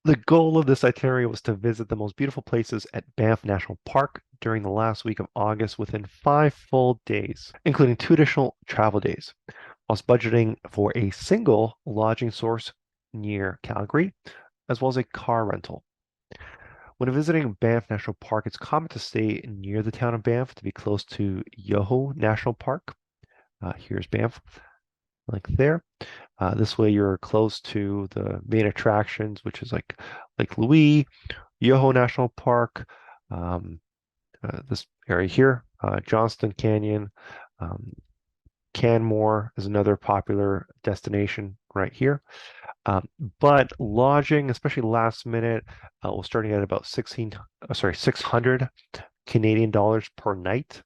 The goal of this itinerary was to visit the most beautiful places at Banff National Park during the last week of August within 5 full days, including 2 additional travel days, whilst budgeting for a single lodging source near Calgary, as well as a car rental. When visiting Banff National Park, it's common to stay near the town of Banff to be close to Yoho National Park. Here's Banff, like there. This way you're close to the main attractions, which is like Lake Louise, Yoho National Park, um, this area here, Johnston Canyon, um, Canmore is another popular destination right here. Um, but lodging, especially last minute, was starting at about 600 Canadian dollars per night.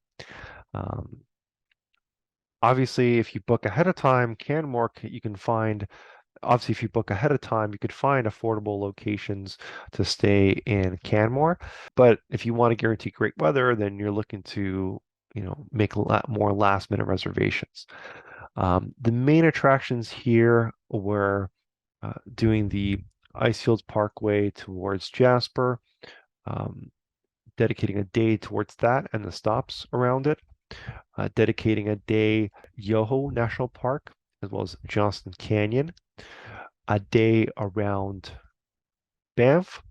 Um, Obviously, if you book ahead of time, Canmore, you can find obviously, if you book ahead of time, you could find affordable locations to stay in Canmore. But if you want to guarantee great weather, then you're looking to, make a lot more last minute reservations. The main attractions here were doing the Icefields Parkway towards Jasper, um, dedicating a day towards that and the stops around it, dedicating a day Yoho National Park, as well as Johnston Canyon, a day around Banff,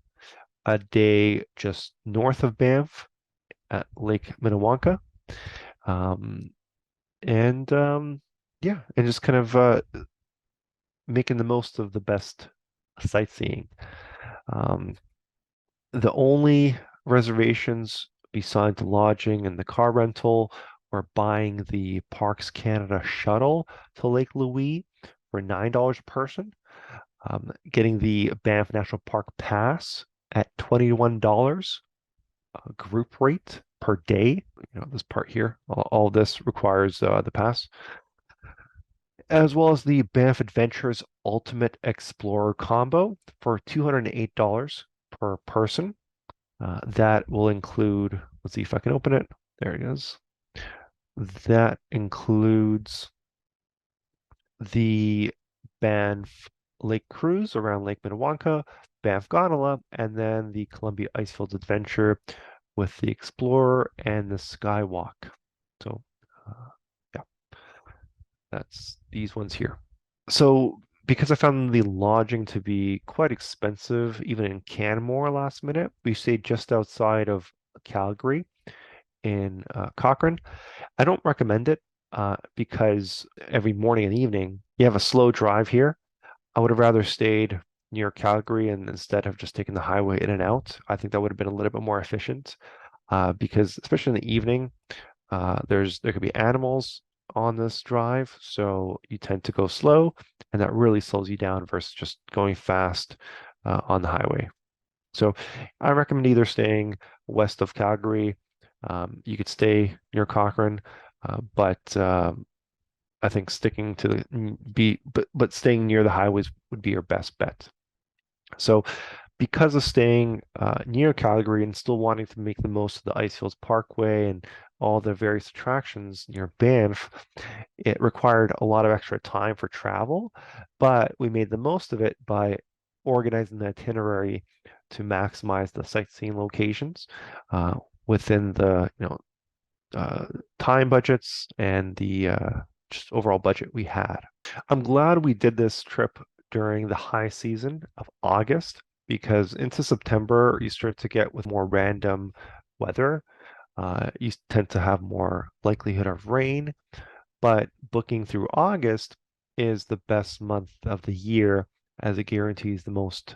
a day just north of Banff at Lake Minnewanka, um, and yeah, and just kind of making the most of the best sightseeing. Um, the only reservations besides lodging and the car rental were buying the Parks Canada shuttle to Lake Louise for $9 a person, getting the Banff National Park pass at $21 group rate per day. This part here, all this requires the pass, as well as the Banff Adventures Ultimate Explorer combo for $208 per person. That will include, let's see if I can open it. There it is. That includes the Banff Lake Cruise around Lake Minnewanka, Banff Gondola, and then the Columbia Icefields Adventure with the Explorer and the Skywalk. So, yeah, that's these ones here. So, because I found the lodging to be quite expensive, even in Canmore last minute, we stayed just outside of Calgary in Cochrane. I don't recommend it because every morning and evening you have a slow drive here. I would have rather stayed near Calgary and instead of just taking the highway in and out. I think that would have been a little bit more efficient because especially in the evening, there could be animals on this drive, so you tend to go slow, and that really slows you down versus just going fast on the highway. So I recommend either staying west of Calgary. You could stay near Cochrane, but I think sticking to the be but staying near the highways would be your best bet. So because of staying near Calgary and still wanting to make the most of the Icefields Parkway and all the various attractions near Banff, it required a lot of extra time for travel, but we made the most of it by organizing the itinerary to maximize the sightseeing locations uh, within the uh, time budgets and the just overall budget we had. I'm glad we did this trip during the high season of August because into September you start to get with more random weather. You tend to have more likelihood of rain, but booking through August is the best month of the year as it guarantees the most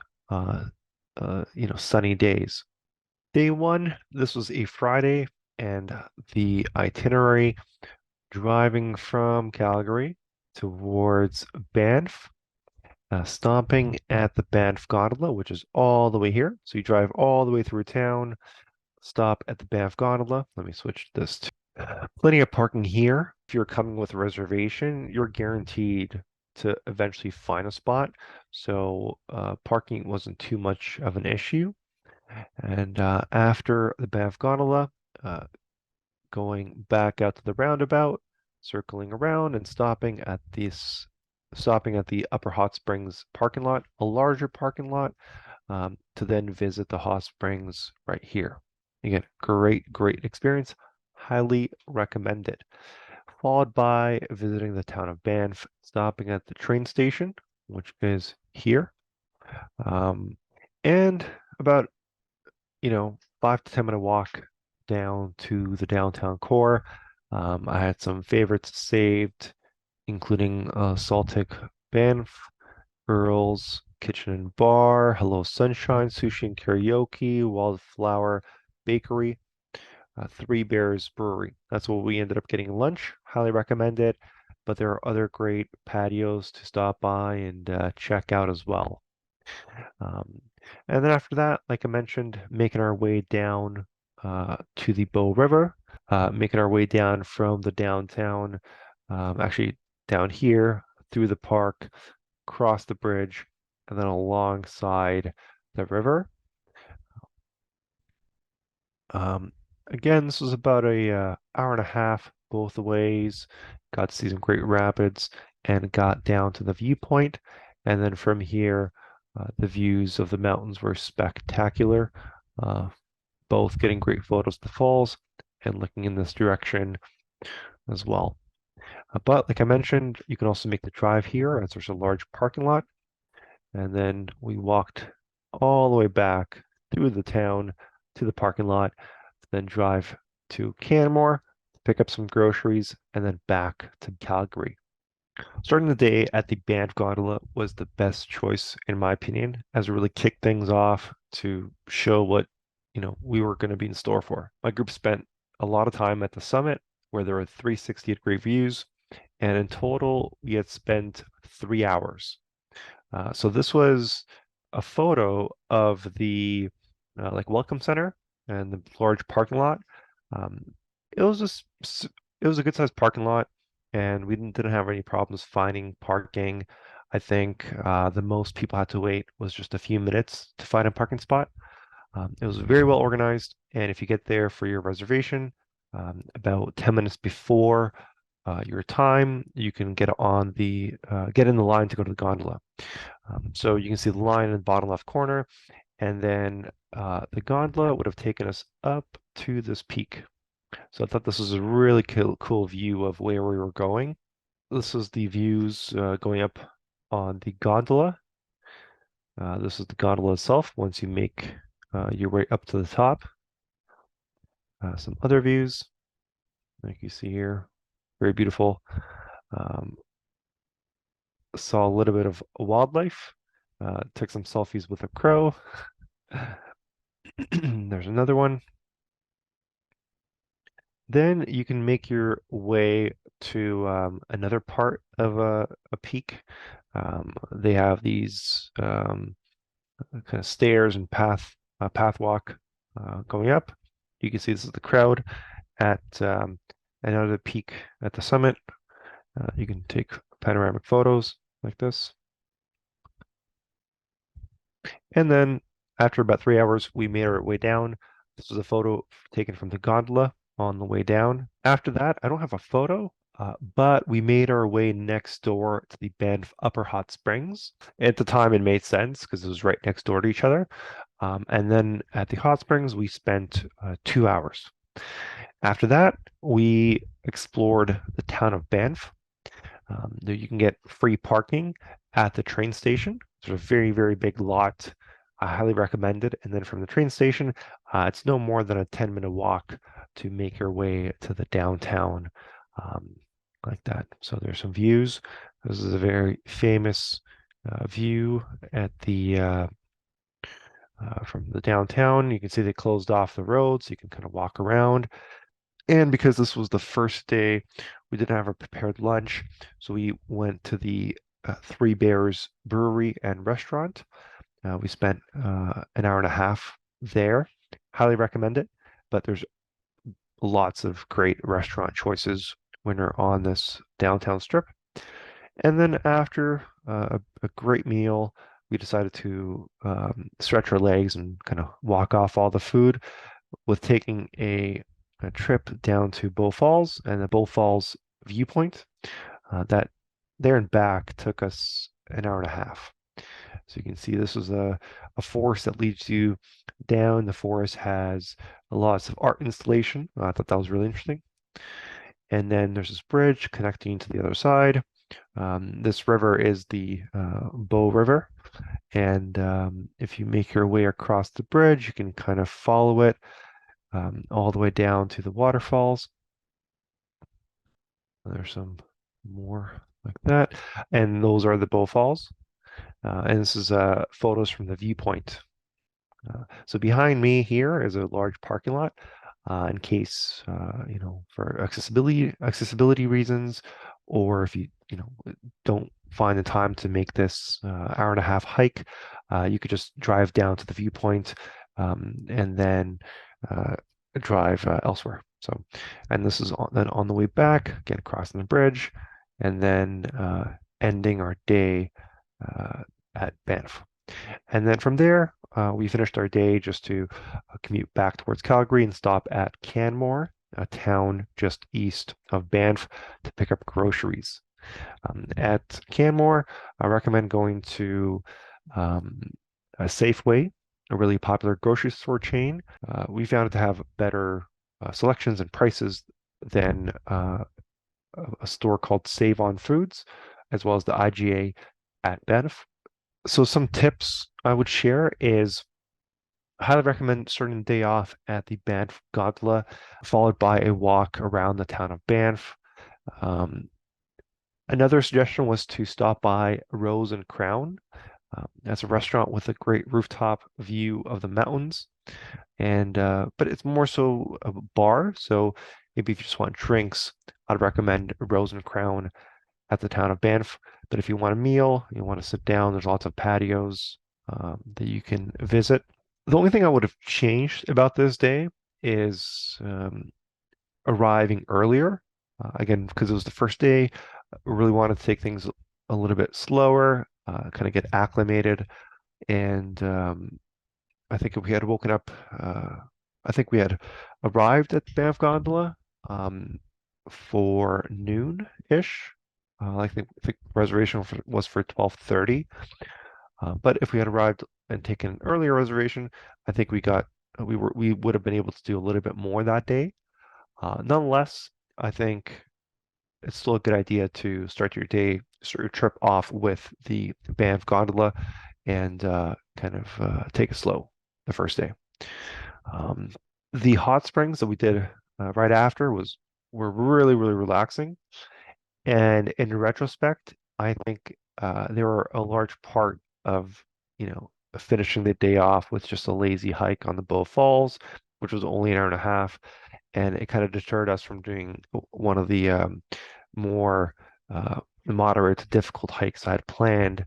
sunny days. Day one, this was a Friday, and the itinerary driving from Calgary towards Banff, stopping at the Banff Gondola, which is all the way here. So you drive all the way through town, stop at the Banff Gondola. Let me switch this to plenty of parking here. If you're coming with a reservation, you're guaranteed to eventually find a spot. So parking wasn't too much of an issue. And after the Banff Gondola, uh, going back out to the roundabout, circling around and stopping at the Upper Hot Springs parking lot, a larger parking lot, to then visit the hot springs right here. Again, great experience. Highly recommended. Followed by visiting the town of Banff, stopping at the train station, which is here. Um, and about, 5 to 10 minute walk down to the downtown core. I had some favorites saved, including Saltic Banff, Earl's Kitchen and Bar, Hello Sunshine, Sushi and Karaoke, Wildflower Bakery, Three Bears Brewery. That's what we ended up getting lunch. Highly recommend it. But there are other great patios to stop by and check out as well. Um, and then after that, like I mentioned, making our way down to the Bow River, making our way down from the downtown, actually down here through the park, cross the bridge, and then alongside the river. Um, Again, this was about a hour and a half both ways. Got to see some great rapids and got down to the viewpoint. And then from here, the views of the mountains were spectacular. Uh, both getting great photos of the falls and looking in this direction as well. But like I mentioned, you can also make the drive here as there's a large parking lot. And then we walked all the way back through the town to the parking lot, then drive to Canmore, pick up some groceries, and then back to Calgary. Starting the day at the Banff Gondola was the best choice, in my opinion, as it really kicked things off to show what, we were going to be in store for. My group spent a lot of time at the summit where there were 360-degree views, and in total, we had spent 3 hours. So this was a photo of the like welcome center and the large parking lot. Um, it was it was a good sized parking lot, and we didn't have any problems finding parking. I think the most people had to wait was just a few minutes to find a parking spot. It was very well organized, and if you get there for your reservation about 10 minutes before your time, you can get in the line to go to the gondola. So you can see the line in the bottom left corner, and then the gondola would have taken us up to this peak. So I thought this was a really cool view of where we were going. This is the views going up on the gondola. This is the gondola itself once you make your way up to the top. Some other views, like you see here, very beautiful. Um, saw a little bit of wildlife. Took some selfies with a crow. There's another one. Then you can make your way to another part of a peak. They have these kind of stairs and path walk going up. You can see this is the crowd at another peak at the summit. You can take panoramic photos like this. And then after about 3 hours, we made our way down. This was a photo taken from the gondola on the way down. After that, I don't have a photo, but we made our way next door to the Banff Upper Hot Springs. At the time, it made sense because it was right next door to each other. And then at the hot springs, we spent 2 hours. After that, we explored the town of Banff. There you can get free parking at the train station. It's a very big lot. I highly recommend it. And then from the train station, it's no more than a 10-minute walk to make your way to the downtown um, like that. So there's some views. This is a very famous view at the from the downtown. You can see they closed off the road, so you can kind of walk around. And because this was the first day, we didn't have a prepared lunch, so we went to the Three Bears Brewery and Restaurant. We spent an hour and a half there. Highly recommend it, but there's lots of great restaurant choices when you're on this downtown strip. And then after a great meal, we decided to stretch our legs and kind of walk off all the food with taking a trip down to Bow Falls and the Bow Falls viewpoint. That there and back took us an hour and a half. So you can see this is a forest that leads you down. The forest has lots of art installation. I thought that was really interesting. And then there's this bridge connecting to the other side. This river is the Bow River. And if you make your way across the bridge, you can kind of follow it all the way down to the waterfalls. There's some more like that. And those are the Bow Falls. And this is photos from the viewpoint. So behind me here is a large parking lot in case, for accessibility reasons, or if you don't find the time to make this hour and a half hike, you could just drive down to the viewpoint and then uh, drive elsewhere. So, and this is then on the way back, again, crossing the bridge, and then ending our day at Banff. And then from there, we finished our day just to commute back towards Calgary and stop at Canmore, a town just east of Banff, to pick up groceries. At Canmore, I recommend going to um, a Safeway, a really popular grocery store chain. We found it to have better selections and prices than a store called Save On Foods, as well as the IGA at Banff. So some tips I would share is I highly recommend starting the day off at the Banff Gondola, followed by a walk around the town of Banff. Um, Another suggestion was to stop by Rose and Crown. That's a restaurant with a great rooftop view of the mountains, and but it's more so a bar. So maybe if you just want drinks, I'd recommend Rose and Crown at the town of Banff. But if you want a meal, you want to sit down, there's lots of patios that you can visit. The only thing I would have changed about this day is arriving earlier. Again, because it was the first day, I really wanted to take things a little bit slower, kind of get acclimated. And I think if we had woken up, I think we had arrived at Banff Gondola for noon-ish. I think reservation was for 12:30. But if we had arrived and taken an earlier reservation, I think we would have been able to do a little bit more that day. Nonetheless, I think it's still a good idea to start your trip off with the Banff Gondola and kind of take it slow the first day. Um, the hot springs that we did right after were really, really relaxing. And in retrospect, I think they were a large part of, finishing the day off with just a lazy hike on the Bow Falls, which was only an hour and a half. And it kind of deterred us from doing one of the more moderate to difficult hikes I had planned.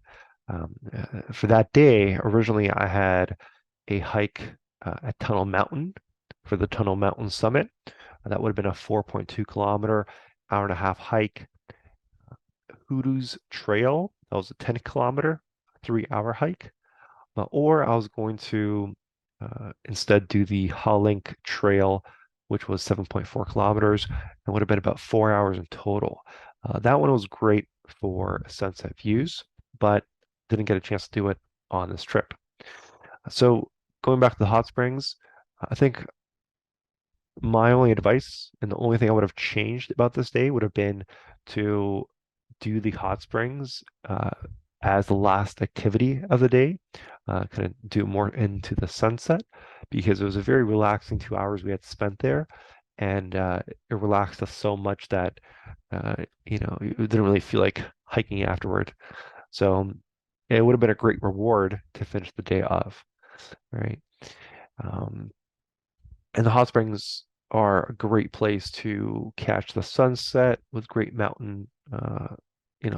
For that day, originally I had a hike at Tunnel Mountain for the Tunnel Mountain Summit. That would have been a 4.2 kilometer, hour and a half hike. Hoodoo's Trail. That was a 10-kilometer, 3-hour hike. Or I was going to instead do the Hollink Trail, which was 7.4 kilometers and would have been about 4 hours in total. That one was great for sunset views, but didn't get a chance to do it on this trip. So going back to the hot springs, I think my only advice and the only thing I would have changed about this day would have been to do the hot springs as the last activity of the day, kind of do more into the sunset because it was a very relaxing 2 hours we had spent there. And it relaxed us so much that, it didn't really feel like hiking afterward. So it would have been a great reward to finish the day off, right? Um, and the hot springs are a great place to catch the sunset with great mountain,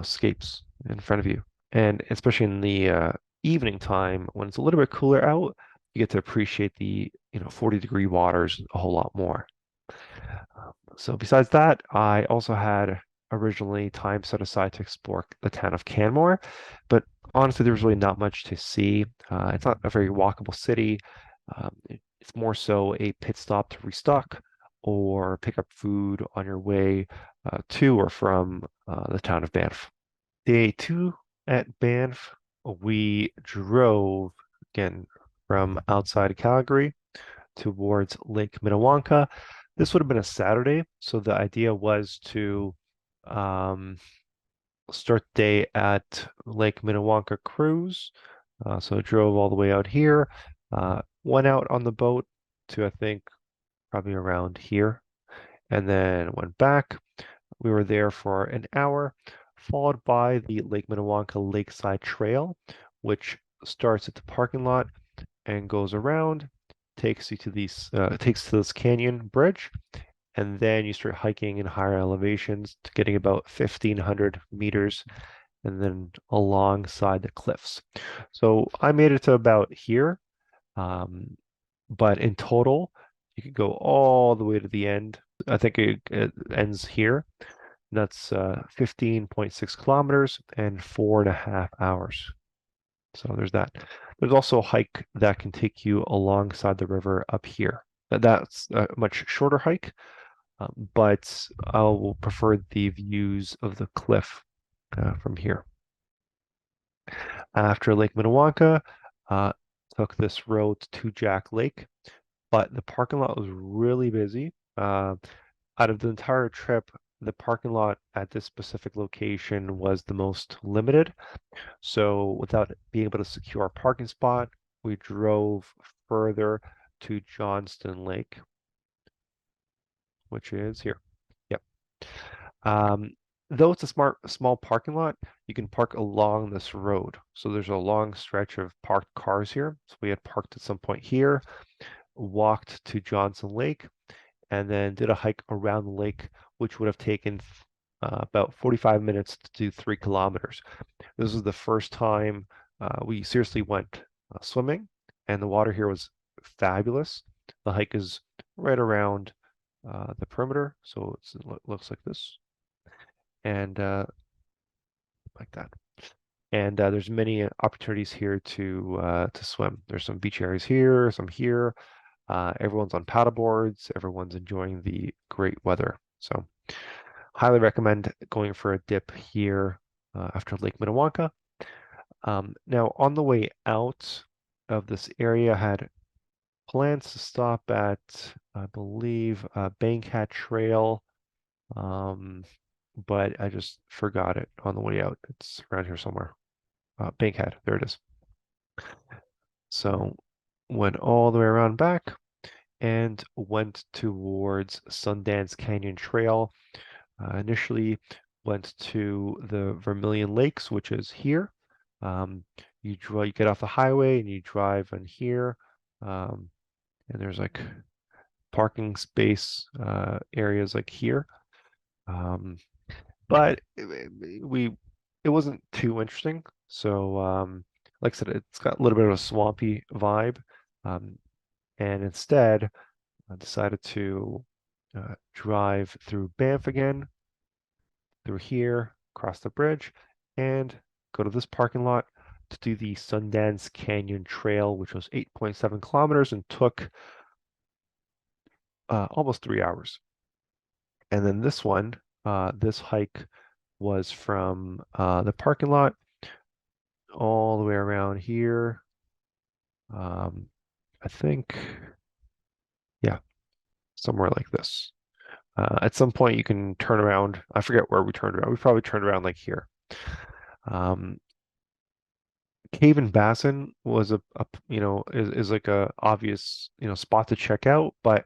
scapes in front of you. And especially in the evening time when it's a little bit cooler out, you get to appreciate the 40-degree waters a whole lot more. So besides that, I also had originally time set aside to explore the town of Canmore, but honestly, there's really not much to see. It's not a very walkable city. It's more so a pit stop to restock or pick up food on your way to or from the town of Banff. Day two at Banff. we drove again from outside Calgary towards Lake Minnewanka. This would have been a Saturday, so the idea was to um, start the day at Lake Minnewanka Cruise. So I drove all the way out here, went out on the boat to I think probably around here, and then went back. We were there for an hour, followed by the Lake Minnewanka Lakeside Trail, which starts at the parking lot and goes around, takes to this canyon bridge, and then you start hiking in higher elevations to getting about 1,500 meters, and then alongside the cliffs. So I made it to about here, um, but in total, you could go all the way to the end. I think it ends here. That's 15.6 kilometers and 4.5 hours. So there's that. There's also a hike that can take you alongside the river up here. That's a much shorter hike, but I'll prefer the views of the cliff from here. After Lake Minnewanka, uh, took this road to Jack Lake, but the parking lot was really busy. Out of the entire trip, the parking lot at this specific location was the most limited. So without being able to secure a parking spot, we drove further to Johnston Lake, which is here. Yep. Um, though it's a small parking lot, you can park along this road. So there's a long stretch of parked cars here. So we had parked at some point here, walked to Johnson Lake, and then did a hike around the lake, which would have taken about 45 minutes to do 3 kilometers. This was the first time we seriously went swimming, and the water here was fabulous. The hike is right around the perimeter, so it looks like this, and like that. And there's many opportunities here to swim. There's some beach areas here, some here. Everyone's on paddle boards. Everyone's enjoying the great weather. So highly recommend going for a dip here after Lake Minnewanka. Now, on the way out of this area, I had plans to stop at, I believe, Bankhead Trail, um, but I just forgot it on the way out. It's around here somewhere. Bankhead, there it is. So went all the way around back and went towards Sundance Canyon Trail. Initially went to the Vermilion Lakes, which is here. You get off the highway and you drive in here, and there's like parking space areas like here. But it wasn't too interesting. So like I said, it's got a little bit of a swampy vibe. Um, and instead, I decided to drive through Banff again, through here, cross the bridge, and go to this parking lot to do the Sundance Canyon Trail, which was 8.7 kilometers and took almost 3 hours. And then this one, this hike was from the parking lot all the way around here. I think, yeah, somewhere like this. At some point, you can turn around. I forget where we turned around. We probably turned around like here. Um, Cave and Basin was is like a obvious spot to check out, but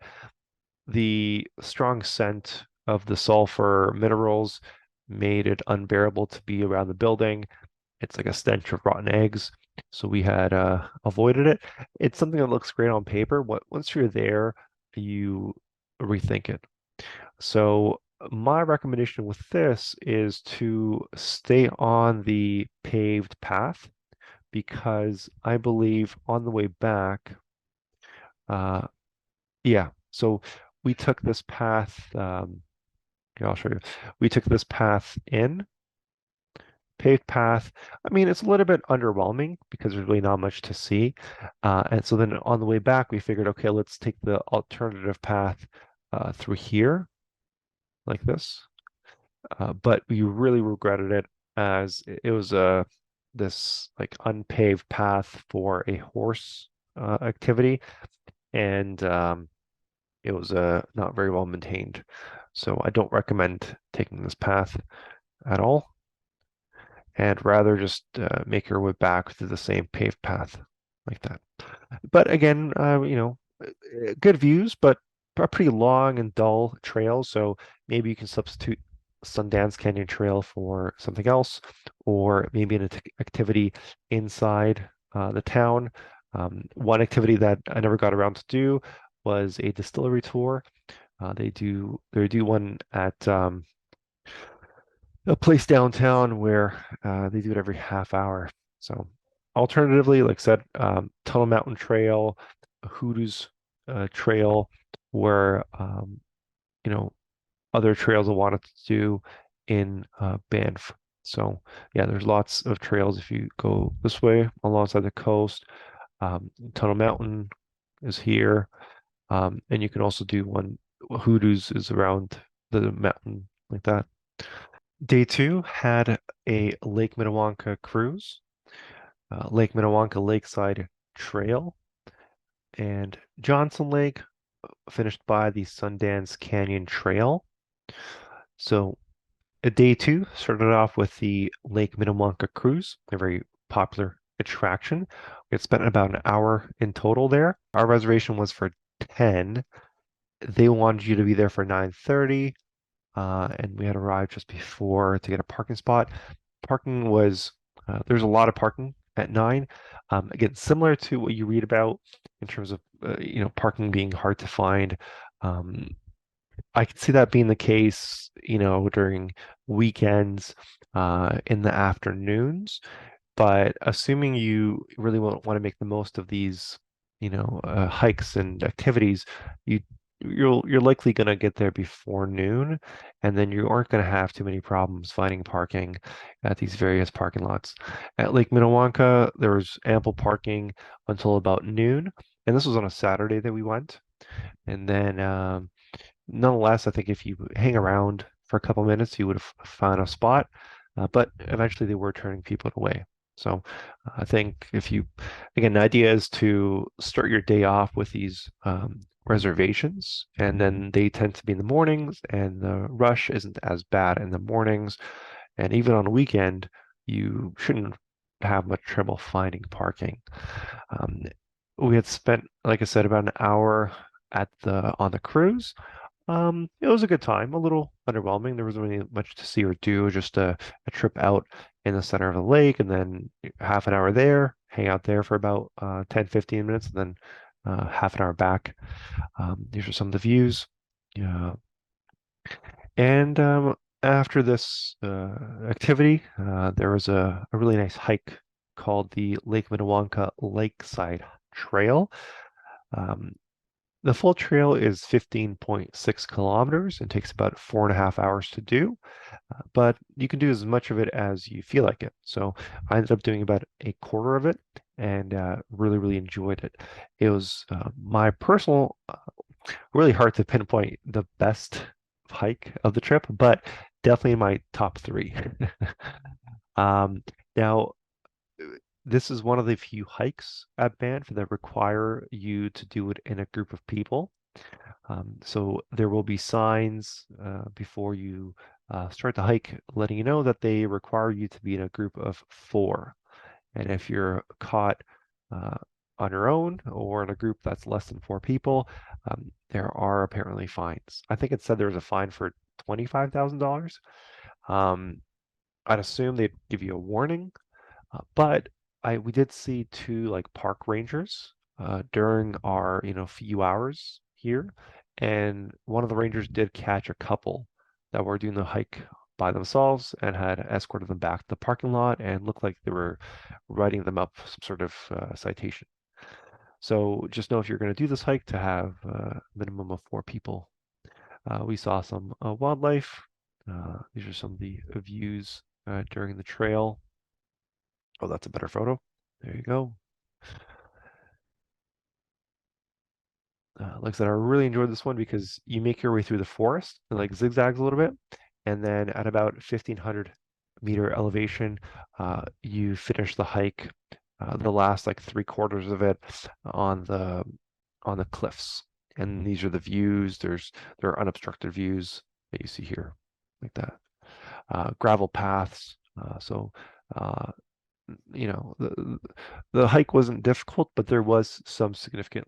the strong scent of the sulfur minerals made it unbearable to be around the building. It's like a stench of rotten eggs, so we had avoided it. It's something that looks great on paper, but once you're there, you rethink it. So my recommendation with this is to stay on the paved path because I believe on the way back, uh, yeah, so we took this path, here, I'll show you. We took this path in, paved path. I mean, it's a little bit underwhelming because there's really not much to see. And so then on the way back, we figured, okay, let's take the alternative path through here, like this. But we really regretted it as it was a this like unpaved path for a horse activity, and it was not very well maintained. So I don't recommend taking this path at all, and rather just make your way back through the same paved path like that. But again, good views, but a pretty long and dull trail. So maybe you can substitute Sundance Canyon Trail for something else, or maybe an activity inside the town. One activity that I never got around to do was a distillery tour. They do one at a place downtown where they do it every half hour. So alternatively, like I said, Tunnel Mountain Trail, Hoodoo's Trail, where you know other trails I wanted to do in Banff. So yeah, there's lots of trails if you go this way alongside the coast. Tunnel Mountain is here, and you can also do one. Hoodoo's is around the mountain like that. Day two had a Lake Minnewanka cruise, Lake Minnewanka Lakeside Trail, and Johnson Lake finished by the Sundance Canyon Trail. So day two started off with the Lake Minnewanka cruise, a very popular attraction. We had spent about an hour in total there. Our reservation was for 10. They wanted you to be there for 9:30. And we had arrived just before to get a parking spot. Parking was there's a lot of parking at 9. Again, similar to what you read about in terms of parking being hard to find. Um, I could see that being the case, during weekends in the afternoons. But assuming you really want to make the most of these, hikes and activities, you you're likely going to get there before noon, and then you aren't going to have too many problems finding parking at these various parking lots. At Lake Minnewanka, there was ample parking until about noon, and this was on a Saturday that we went. And then nonetheless, I think if you hang around for a couple minutes, you would have found a spot. But eventually, they were turning people away. So I think again, the idea is to start your day off with these reservations, and then they tend to be in the mornings, and the rush isn't as bad in the mornings. And even on a weekend, you shouldn't have much trouble finding parking. Um, we had spent, like I said, about an hour on the cruise. It was a good time, a little underwhelming. There wasn't really much to see or do, just a trip out in the center of the lake and then half an hour there, hang out there for about 10, 15 minutes, and then half an hour back. These are some of the views. Yeah. And after this activity, there was a really nice hike called the Lake Minnewanka Lakeside Trail. Um, the full trail is 15.6 kilometers and takes about 4.5 hours to do, but you can do as much of it as you feel like it. So I ended up doing about a quarter of it and really, really enjoyed it. It was my personal, really hard to pinpoint the best hike of the trip, but definitely my top three. Um, now, this is one of the few hikes at Banff that require you to do it in a group of people. So there will be signs before you start the hike letting you know that they require you to be in a group of 4. And if you're caught uh, on your own or in a group that's less than 4 people, there are apparently fines. I think it said there was a fine for $25,000. Um, I'd assume they'd give you a warning, but we did see 2 like park rangers during our few hours here, and one of the rangers did catch a couple that were doing the hike by themselves and had escorted them back to the parking lot and looked like they were writing them up some sort of citation. So just know if you're going to do this hike to have a minimum of 4 people. We saw some wildlife. These are some of the views during the trail. Oh, that's a better photo. There you go. Like I said, I really enjoyed this one because you make your way through the forest and like zigzags a little bit, and then at about 1500 meter elevation. You finish the hike, the last like 3/4 of it on the cliffs. And these are the views. There are unobstructed views that you see here, like that. Gravel paths. So uh, the hike wasn't difficult, but there was some significant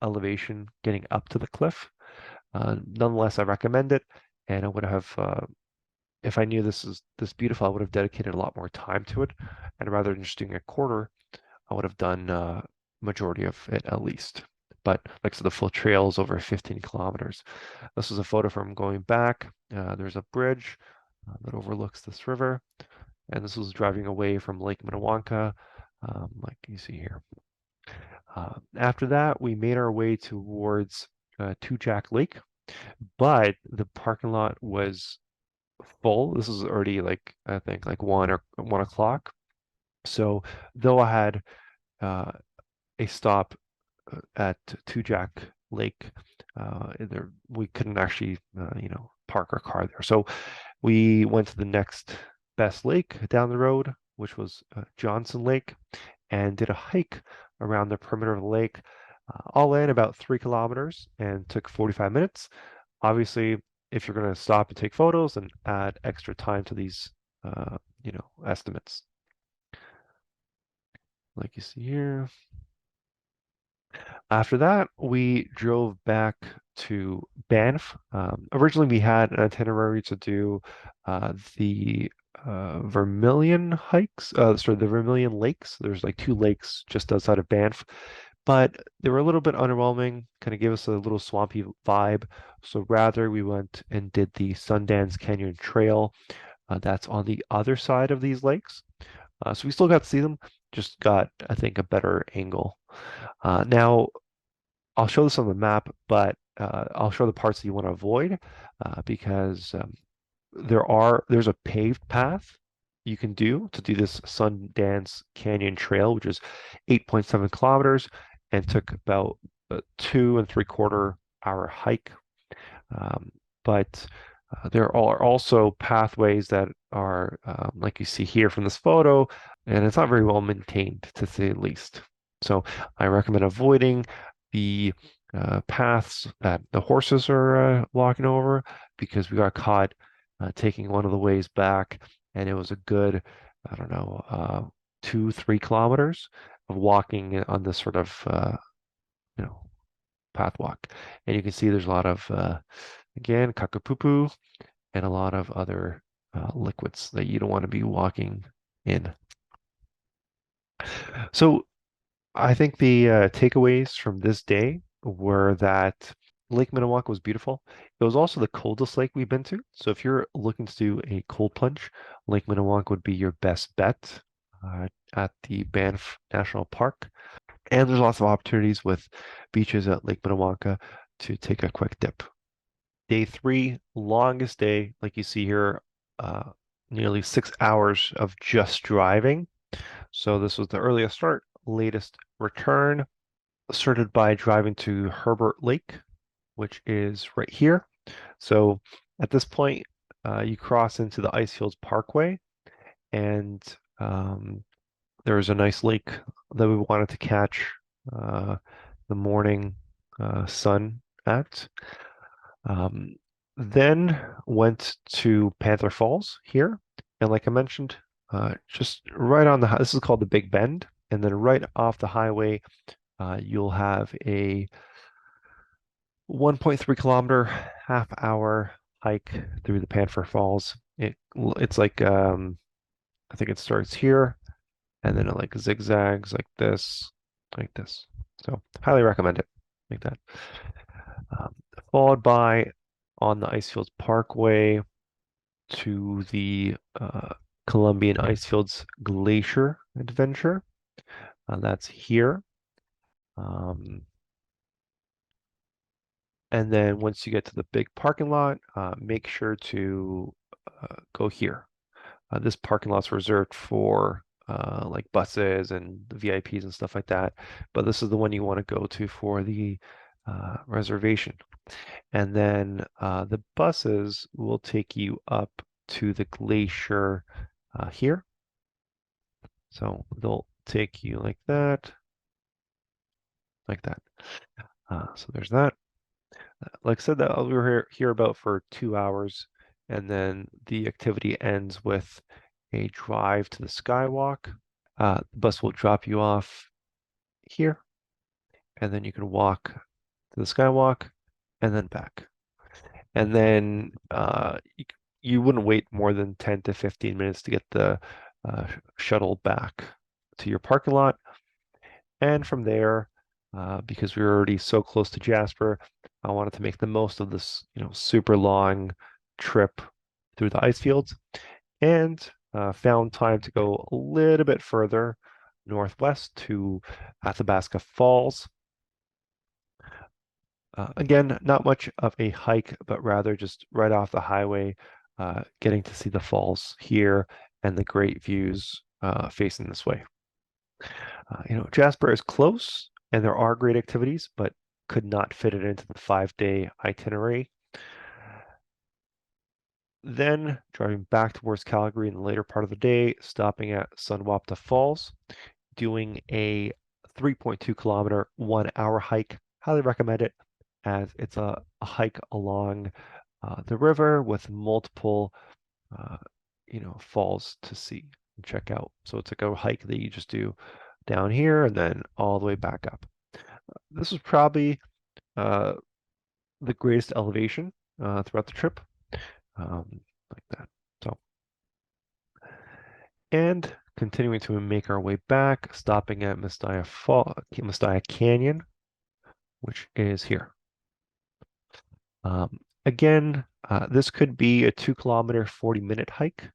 elevation getting up to the cliff. Nonetheless, I recommend it, and I would have, if I knew this is this beautiful, I would have dedicated a lot more time to it. And rather than just doing a quarter, I would have done majority of it at least. But like so, the full trail is over 15 kilometers. This is a photo from going back. There's a bridge that overlooks this river, and this was driving away from Lake Minnewanka, like you see here. After that, we made our way towards Two Jack Lake, but the parking lot was full. This was already like I think like 1 o'clock. So though I had uh, a stop at Two Jack Lake, there we couldn't actually park our car there. So we went to the next best lake down the road, which was Johnson Lake, and did a hike around the perimeter of the lake, all in about 3 kilometers, and took 45 minutes. Obviously, if you're going to stop and take photos, and add extra time to these, estimates, like you see here. After that, we drove back to Banff. Originally, we had an itinerary to do the Vermilion hikes, the Vermilion Lakes. There's like two lakes just outside of Banff, but they were a little bit underwhelming, kind of gave us a little swampy vibe. So rather, we went and did the Sundance Canyon Trail. That's on the other side of these lakes. So we still got to see them, just got, I think, a better angle. Now, I'll show this on the map, but I'll show the parts that you want to avoid because there's a paved path you can do to do this Sundance Canyon Trail, which is 8.7 kilometers and took about a 2 3/4 hour hike. But there are also pathways that are like you see here from this photo, and it's not very well maintained to say the least. So I recommend avoiding the paths that the horses are walking over because we got caught taking one of the ways back, and it was a good, I don't know, 2 3 kilometers of walking on this sort of you know path walk, and you can see there's a lot of again kakapupu and a lot of other liquids that you don't want to be walking in. So I think the takeaways from this day were that Lake Minnewanka was beautiful. It was also the coldest lake we've been to. So if you're looking to do a cold plunge, Lake Minnewanka would be your best bet at the Banff National Park. And there's lots of opportunities with beaches at Lake Minnewanka to take a quick dip. Day three, longest day, like you see here, nearly 6 hours of just driving. So this was the earliest start, latest return. Started by driving to Herbert Lake, which is right here. So at this point, you cross into the Icefields Parkway, and there's a nice lake that we wanted to catch the morning sun at. Then went to Panther Falls here, and like I mentioned, just right on this is called the Big Bend, and then right off the highway, you'll have a 1.3 kilometer half-hour hike through the Panther Falls. It's like I think it starts here, and then it like zigzags like this, like this. So highly recommend it, like that. Um, Followed by on the Icefields Parkway to the Columbian Icefields Glacier Adventure. That's here. Um, and then once you get to the big parking lot, make sure to go here. This parking lot's reserved for like buses and the VIPs and stuff like that. But this is the one you want to go to for the reservation. And then the buses will take you up to the glacier here. So they'll take you like that, like that. So there's that. Like I said, that we were here about for 2 hours, and then the activity ends with a drive to the skywalk. The bus will drop you off here, and then you can walk to the skywalk and then back. And then you wouldn't wait more than 10 to 15 minutes to get the shuttle back to your parking lot. And from there, because we were already so close to Jasper, I wanted to make the most of this, super long trip through the ice fields, and found time to go a little bit further northwest to Athabasca Falls. Again, not much of a hike, but rather just right off the highway, getting to see the falls here and the great views facing this way. Jasper is close and there are great activities, but could not fit it into the 5-day itinerary. Then driving back towards Calgary in the later part of the day, stopping at Sunwapta Falls, doing a 3.2 kilometer 1 hour hike. Highly recommend it as it's a hike along the river with multiple uh, falls to see and check out. So it's like a hike that you just do down here and then all the way back up. This was probably uh, the greatest elevation throughout the trip, like that. So, and continuing to make our way back, stopping at Messiah Canyon, which is here. Again, this could be a 2 kilometer, 40-minute hike,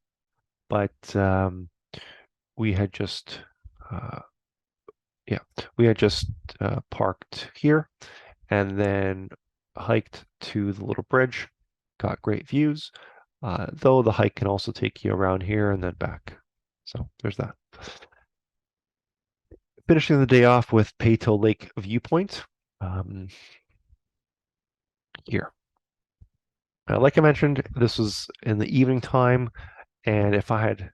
but we had just, uh, yeah, we had just parked here and then hiked to the little bridge, got great views, though the hike can also take you around here and then back. So there's that. Finishing the day off with Peyto Lake Viewpoint here. Like I mentioned, this was in the evening time, and if I had,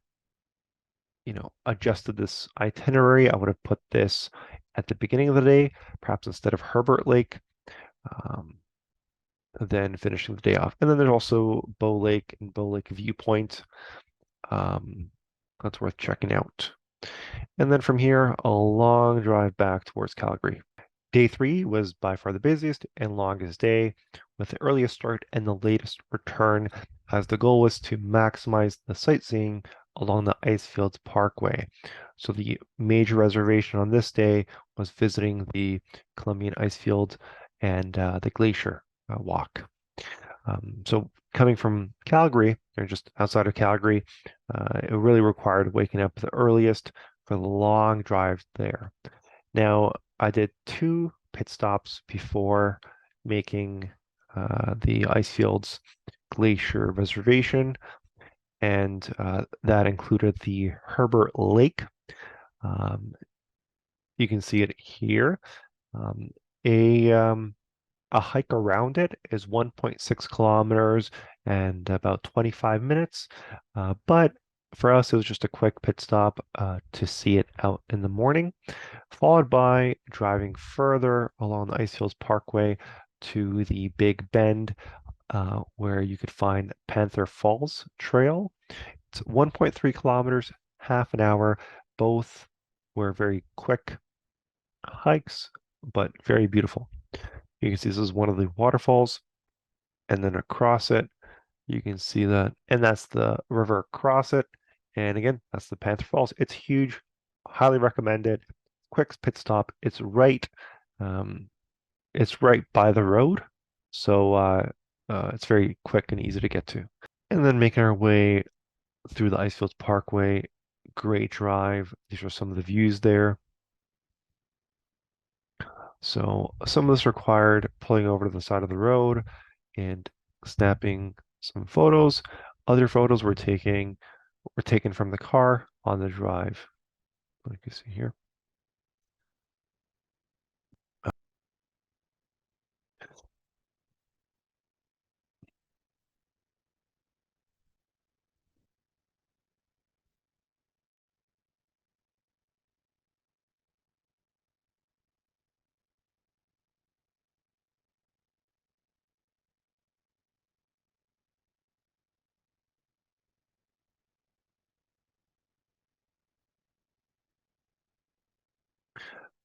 adjusted this itinerary, I would have put this at the beginning of the day, perhaps instead of Herbert Lake, um, then finishing the day off. And then there's also Bow Lake and Bow Lake Viewpoint. That's worth checking out. And then from here, a long drive back towards Calgary. Day 3 was by far the busiest and longest day, with the earliest start and the latest return, as the goal was to maximize the sightseeing along the Icefields Parkway. So the major reservation on this day was visiting the Columbian Icefield and the Glacier Walk. So coming from Calgary, or just outside of Calgary, it really required waking up the earliest for the long drive there. Now, I did 2 pit stops before making the Icefields Glacier reservation, and that included the Herbert Lake. You can see it here. Um, a a hike around it is 1.6 kilometers and about 25 minutes. But for us, it was just a quick pit stop to see it out in the morning, followed by driving further along the Icefields Parkway to the Big Bend, where you could find Panther Falls Trail. It's 1.3 kilometers, half an hour. Both were very quick hikes, but very beautiful. You can see this is one of the waterfalls, and then across it, you can see that, and that's the river across it. And again, that's the Panther Falls. It's huge, highly recommended. Quick pit stop. Um, it's right by the road, so it's very quick and easy to get to. And then making our way through the Icefields Parkway, great drive. These are some of the views there. So some of this required pulling over to the side of the road and snapping some photos. Other photos were taken from the car on the drive, like you see here.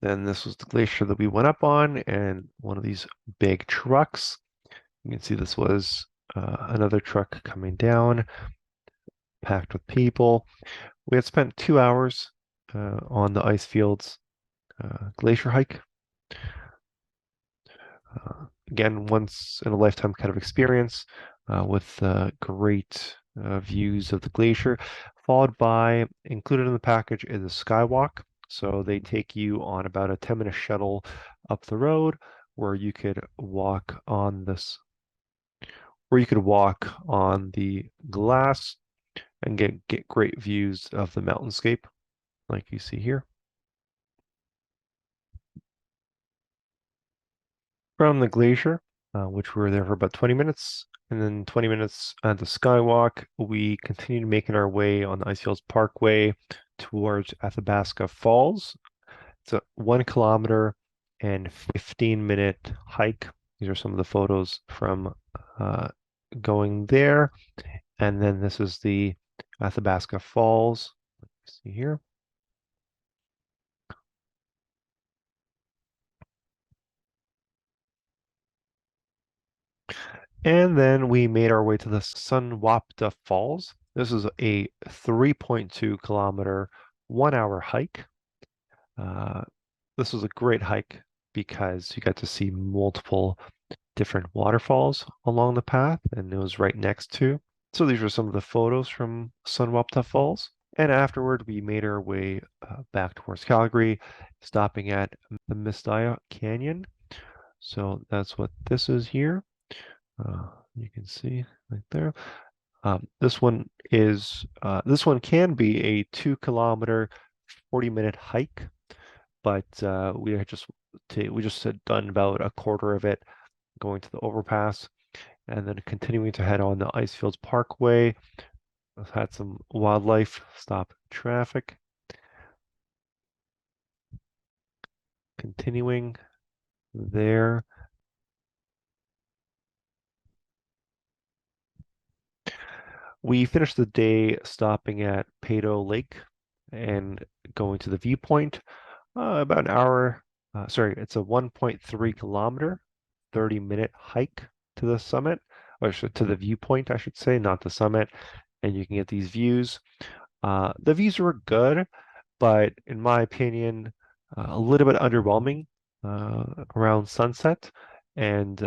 Then this was the glacier that we went up on, and one of these big trucks. You can see this was another truck coming down, packed with people. We had spent 2 hours on the ice fields glacier hike. Again, once in a lifetime kind of experience with great views of the glacier, followed by included in the package is a skywalk. So they take you on about a 10-minute shuttle up the road where you could walk on this, where you could walk on the glass and get great views of the mountainscape like you see here. From the glacier, which we were there for about 20 minutes. And then 20 minutes at the skywalk, we continued making our way on the Icefields Parkway towards Athabasca Falls. It's a 1 kilometer and 15-minute hike. These are some of the photos from uh, going there. And then this is the Athabasca Falls. See here. And then we made our way to the Sunwapta Falls. This is a 3.2 kilometer, 1 hour hike. Uh, this was a great hike because you got to see multiple different waterfalls along the path, and it was right next to. So these are some of the photos from Sunwapta Falls. And afterward, we made our way back towards Calgary, stopping at the Mistaya Canyon. So that's what this is here. You can see right there. This one can be a 2 kilometer, 40-minute hike, but we just had done about a quarter of it going to the overpass and then continuing to head on the Icefields Parkway. We've had some wildlife stop traffic. Continuing there. We finished the day stopping at Pado Lake and going to the viewpoint. About an hour, sorry, it's a 1.3 kilometer, 30-minute hike to the summit, or to the viewpoint, I should say, not the summit. And you can get these views. The views were good, but in my opinion, a little bit underwhelming around sunset. And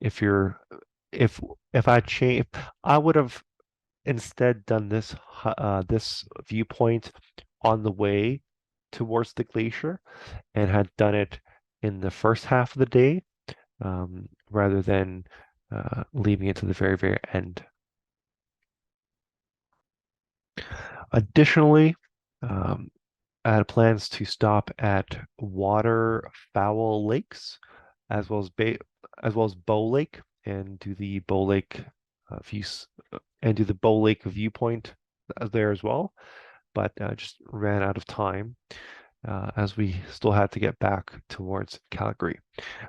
if you're, if if I change, I would have instead done this viewpoint on the way towards the glacier and had done it in the first half of the day rather than leaving it to the very, very end. Additionally, um, I had plans to stop at waterfowl lakes as well as Bow Lake and do the Bow Lake views and do the Bow Lake viewpoint there as well, but just ran out of time as we still had to get back towards Calgary.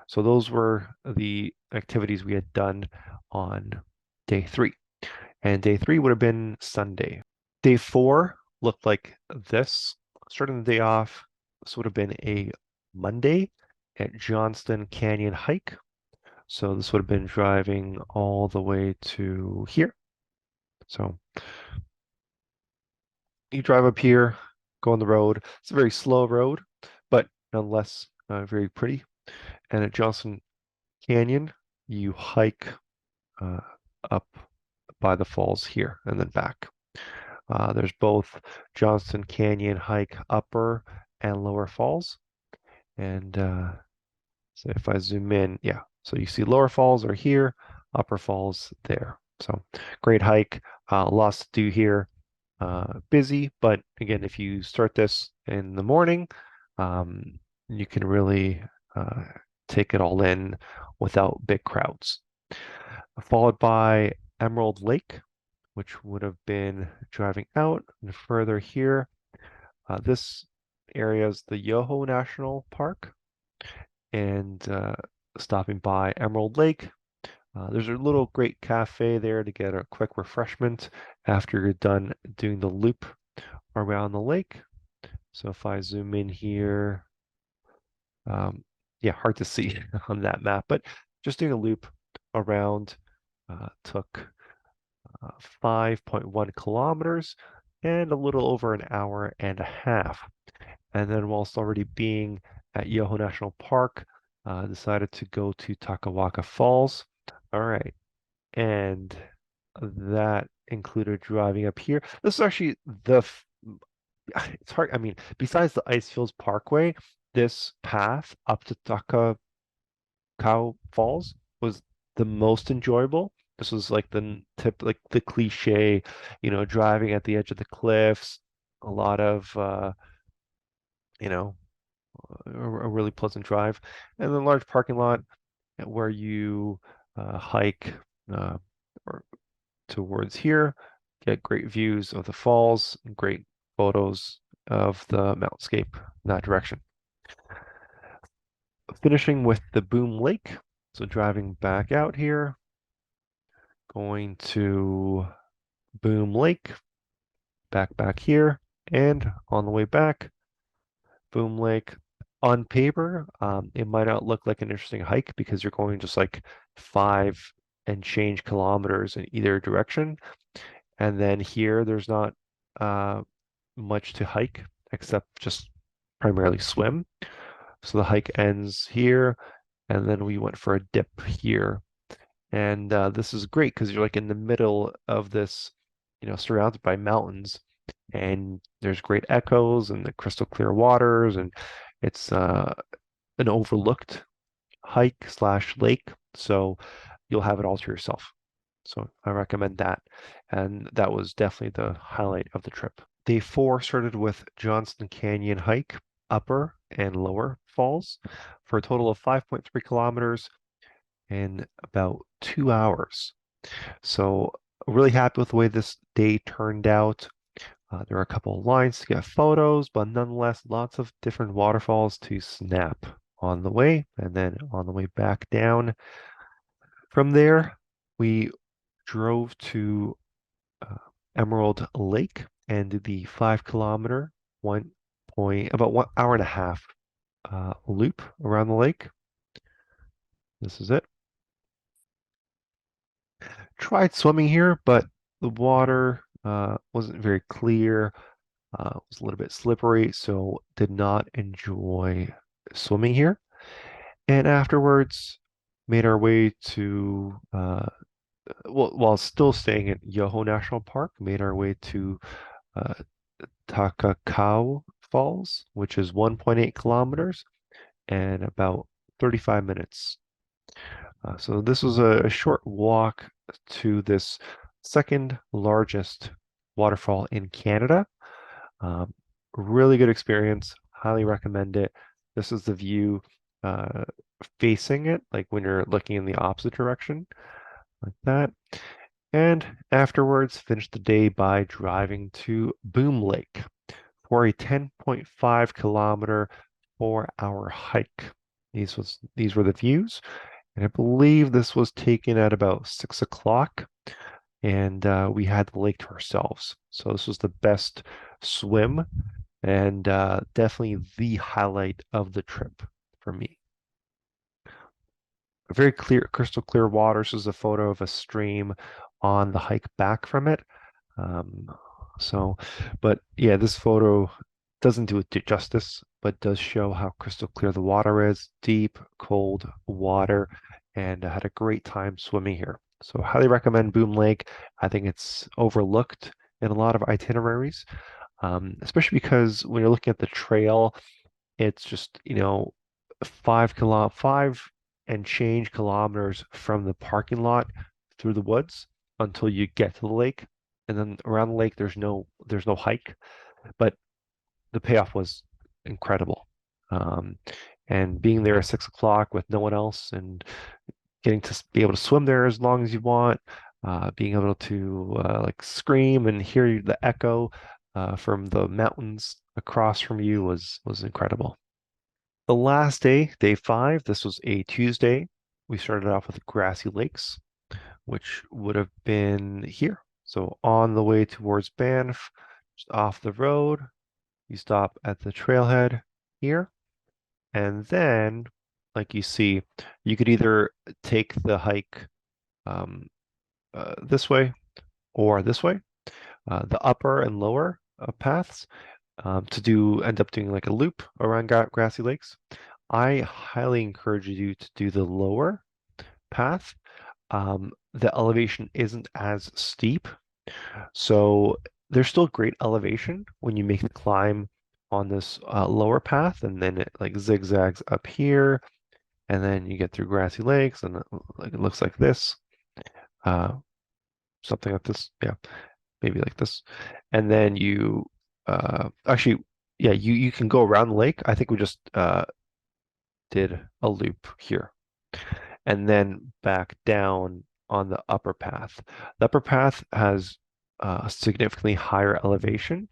So those were the activities we had done on day 3. And day 3 would have been Sunday. Day 4 looked like this. Starting the day off, this would have been a Monday at Johnston Canyon Hike. So this would have been driving all the way to here. So you drive up here, go on the road. It's a very slow road, but nonetheless very pretty. And at Johnston Canyon, you hike uh, up by the falls here and then back. There's both Johnston Canyon hike upper and lower falls. And so if I zoom in, yeah, so you see lower falls are here, upper falls there. So great hike, lots to do here. Busy, but again, if you start this in the morning, you can really take it all in without big crowds. Followed by Emerald Lake, which would have been driving out and further here. This area is the Yoho National Park and stopping by Emerald Lake. There's a little great cafe there to get a quick refreshment after you're done doing the loop around the lake. So if I zoom in here, Um, yeah, hard to see on that map, but just doing a loop around took 5.1 kilometers and a little over an hour and a half. And then whilst already being at Yoho National Park, decided to go to Takawaka Falls. All right. And that included driving up here. This is actually it's hard. I mean, besides the Icefields Parkway, this path up to Takawaka Falls was the most enjoyable. This was like like the cliche, driving at the edge of the cliffs, a lot of you know, a really pleasant drive, and then large parking lot where you hike uh, or towards here, get great views of the falls, and great photos of the mountainscape in that direction. Finishing with the Boom Lake. So driving back out here, going to Boom Lake, back here, and on the way back, Boom Lake. On paper, it might not look like an interesting hike because you're going just like 5 and change kilometers in either direction. And then here, there's not uh, much to hike except just primarily swim. So the hike ends here, and then we went for a dip here. And this is great because you're like in the middle of this, surrounded by mountains, and there's great echoes and the crystal clear waters, and it's an overlooked hike slash lake. So you'll have it all to yourself. So I recommend that. And that was definitely the highlight of the trip. Day 4 started with Johnston Canyon hike, upper and lower falls, for a total of 5.3 kilometers in about 2 hours. So really happy with the way this day turned out. There are a couple of lines to get photos, but nonetheless, lots of different waterfalls to snap on the way and then on the way back down. From there, we drove to uh, Emerald Lake and did the 5 kilometer, about 1 hour and a half loop around the lake. This is it. Tried swimming here, but the water wasn't very clear. Was a little bit slippery, so did not enjoy swimming here. And afterwards, made our way to, well, while still staying at Yoho National Park, made our way to uh, Takakau Falls, which is 1.8 kilometers and about 35 minutes. So this was a short walk to this second largest waterfall in Canada. Um, really good experience. Highly recommend it. This is the view uh, facing it, like when you're looking in the opposite direction, like that. And afterwards, finish the day by driving to Boom Lake for a 10.5 kilometer 4 hour hike. These were the views, and I believe this was taken at about 6 o'clock, and we had the lake to ourselves. So this was the best swim and definitely the highlight of the trip for me. Very clear, crystal clear waters. This is a photo of a stream on the hike back from it. Um, so, but yeah, this photo doesn't do it justice, but does show how crystal clear the water is, deep, cold water, and I had a great time swimming here. So highly recommend Boom Lake. I think it's overlooked in a lot of itineraries, especially because when you're looking at the trail, it's just, 5 and change kilometers from the parking lot through the woods until you get to the lake. And then around the lake, there's no hike, but the payoff was incredible. Um, and being there at 6 o'clock with no one else and getting to be able to swim there as long as you want, being able to like scream and hear the echo from the mountains across from you was incredible. The last day, day 5, this was a Tuesday. We started off with Grassy Lakes, which would have been here. So on the way towards Banff, just off the road, you stop at the trailhead here, And then, like you see, you could either take the hike um, this way or this way, the upper and lower paths to do end up doing like a loop around grassy lakes. I highly encourage you to do the lower path. The elevation isn't as steep, so there's still great elevation when you make the climb on this lower path, and then it like zigzags up here, and then you get through grassy lakes, and like it looks like this, uh, something like this, yeah, maybe like this, and then you actually, yeah, you can go around the lake. I think we just did a loop here, and then back down on the upper path. The upper path has significantly higher elevation.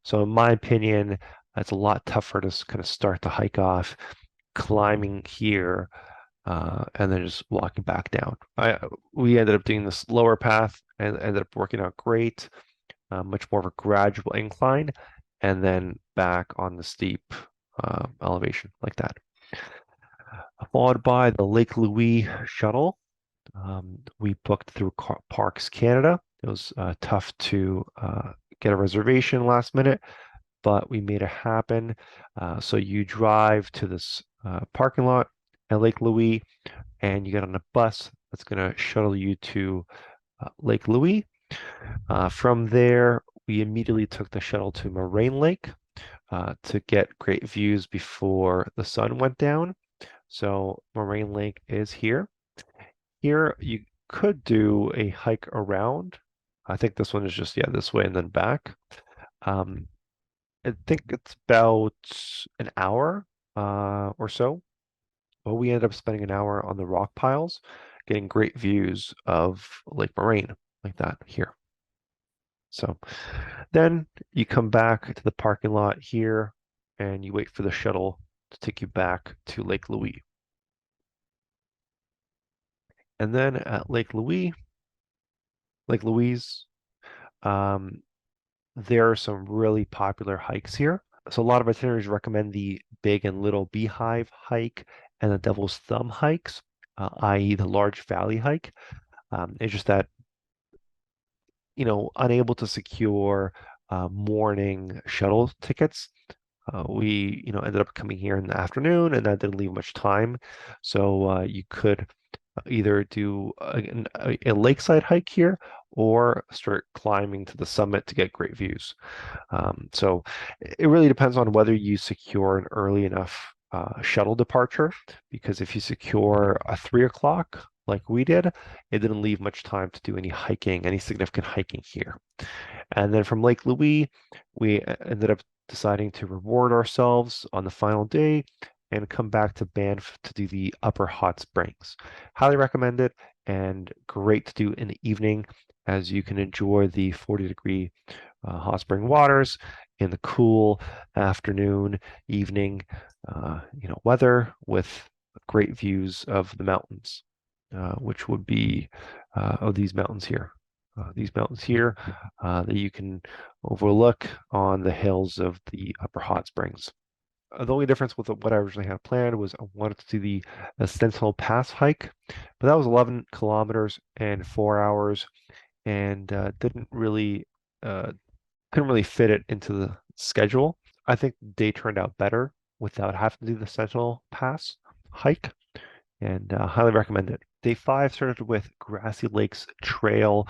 So in my opinion, it's a lot tougher to kind of start the hike off climbing here and then just walking back down. We ended up doing this lower path and ended up working out great, much more of a gradual incline, and then back on the steep elevation like that. Followed by the Lake Louise shuttle. We booked through Parks Canada. It was tough to get a reservation last minute, but we made it happen. So you drive to this parking lot at Lake Louise, and you get on a bus that's going to shuttle you to Lake Louise. From there, we immediately took the shuttle to Moraine Lake to get great views before the sun went down. So Moraine Lake is here. Here you could do a hike around. I think this one is just, yeah, this way and then back. Um, I think it's about an hour or so. But we ended up spending an hour on the rock piles, getting great views of Lake Moraine like that here. So then you come back to the parking lot here and you wait for the shuttle to take you back to Lake Louise. And then at Lake Louise, um, there are some really popular hikes here. So a lot of itineraries recommend the Big and Little Beehive hike and the Devil's Thumb hikes, i.e. the Large Valley hike. It's just that, unable to secure morning shuttle tickets. We, ended up coming here in the afternoon, and that didn't leave much time. So you could either do a lakeside hike here or start climbing to the summit to get great views. So it really depends on whether you secure an early enough shuttle departure, because if you secure a 3 o'clock like we did, it didn't leave much time to do any hiking, any significant hiking here. And then from Lake Louise, we ended up deciding to reward ourselves on the final day and come back to Banff to do the Upper Hot Springs. Highly recommend it and great to do in the evening as you can enjoy the 40-degree hot spring waters in the cool afternoon, evening, weather with great views of the mountains, which would be of these mountains here. These mountains here that you can overlook on the hills of the Upper Hot Springs. The only difference with what I originally had planned was I wanted to do the Sentinel Pass hike, but that was 11 kilometers and 4 hours, and didn't really couldn't really fit it into the schedule. I think the day turned out better without having to do the Sentinel Pass hike, and highly recommend it. Day 5 started with Grassy Lakes Trail,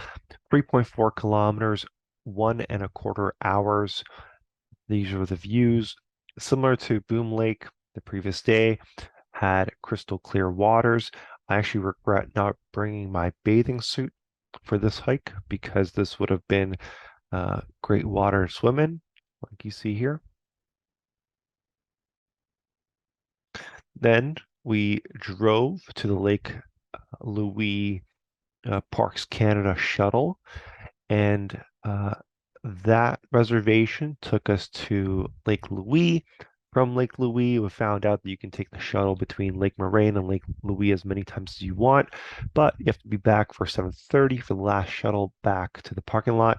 3.4 kilometers, 1.25 hours. These are the views. Similar to Boom Lake the previous day, had crystal clear waters. I actually regret not bringing my bathing suit for this hike because this would have been great water to swim in, like you see here. Then we drove to the Lake Louise Parks Canada shuttle, and that reservation took us to Lake Louise. From Lake Louise, we found out that you can take the shuttle between Lake Moraine and Lake Louise as many times as you want, but you have to be back for 7:30 for the last shuttle back to the parking lot.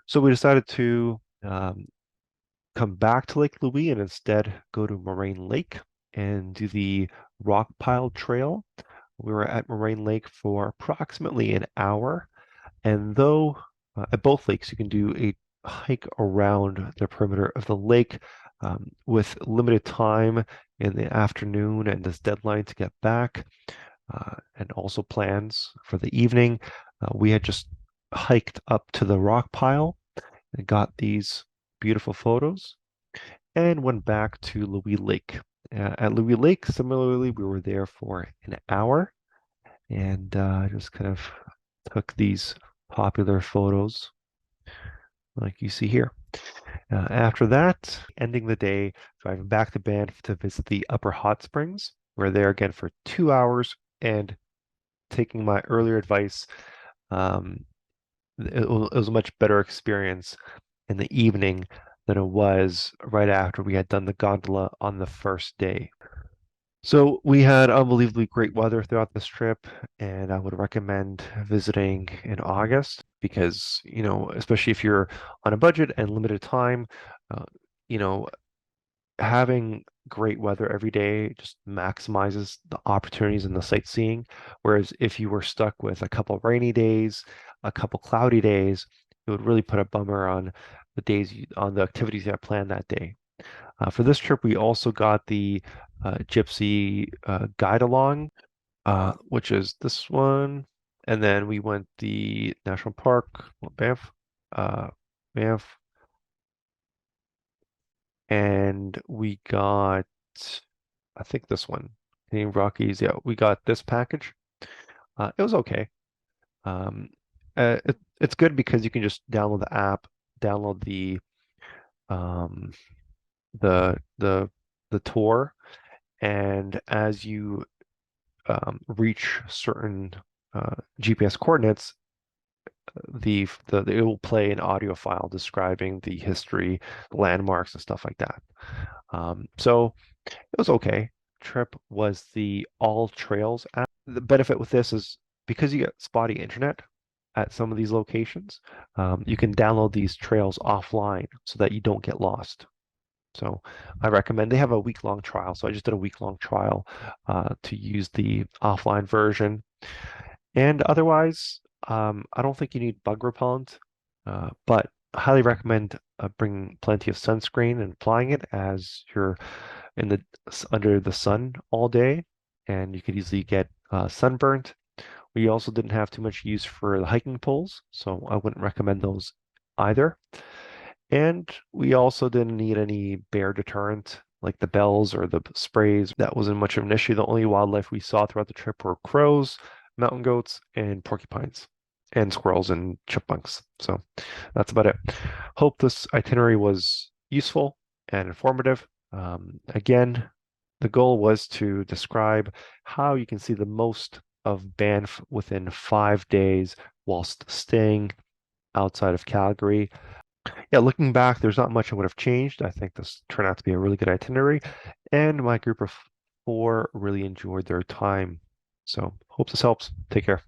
So we decided to come back to Lake Louise and instead go to Moraine Lake. and do the rock pile trail. We were at Moraine Lake for approximately an hour. And though at both lakes you can do a hike around the perimeter of the lake with limited time in the afternoon and this deadline to get back, and also plans for the evening, we had just hiked up to the rock pile and got these beautiful photos and went back to Louis Lake. At Louis Lake, similarly, we were there for an hour and just kind of took these popular photos like you see here. After that, ending the day, driving back to Banff to visit the Upper Hot Springs. We're there again for 2 hours and taking my earlier advice, um, it was a much better experience in the evening than it was right after we had done the gondola on the first day. So we had unbelievably great weather throughout this trip, and I would recommend visiting in August because, especially if you're on a budget and limited time, uh, you know, having great weather every day just maximizes the opportunities and the sightseeing. Whereas if you were stuck with a couple rainy days, a couple cloudy days, it would really put a bummer on on the activities you had planned that day. For this trip, we also got the Gypsy guide along, which is this one. And then we went the national park, Banff, uh, Banff, and we got, I think this one, Canadian Rockies. Yeah, we got this package. It was okay. Um, it's good because you can just download the app, download um, the the tour, and as you reach certain GPS coordinates, it will play an audio file describing the history, landmarks, and stuff like that. So it was okay. Trip was the All Trails app. The benefit with this is because you get spotty internet at some of these locations, you can download these trails offline so that you don't get lost. So I recommend they have a week-long trial. So I just did a week-long trial to use the offline version. And otherwise, I don't think you need bug repellent, but I highly recommend bringing plenty of sunscreen and applying it as you're in under the sun all day, and you could easily get sunburnt. We also didn't have too much use for the hiking poles, so I wouldn't recommend those either. And we also didn't need any bear deterrent like the bells or the sprays. That wasn't much of an issue. The only wildlife we saw throughout the trip were crows, mountain goats, and porcupines, and squirrels and chipmunks. So that's about it. Hope this itinerary was useful and informative. Again, the goal was to describe how you can see the most of Banff within 5 days whilst staying outside of Calgary. Yeah, looking back, there's not much I would have changed. I think this turned out to be a really good itinerary, and my group of four really enjoyed their time. So, hope this helps. Take care.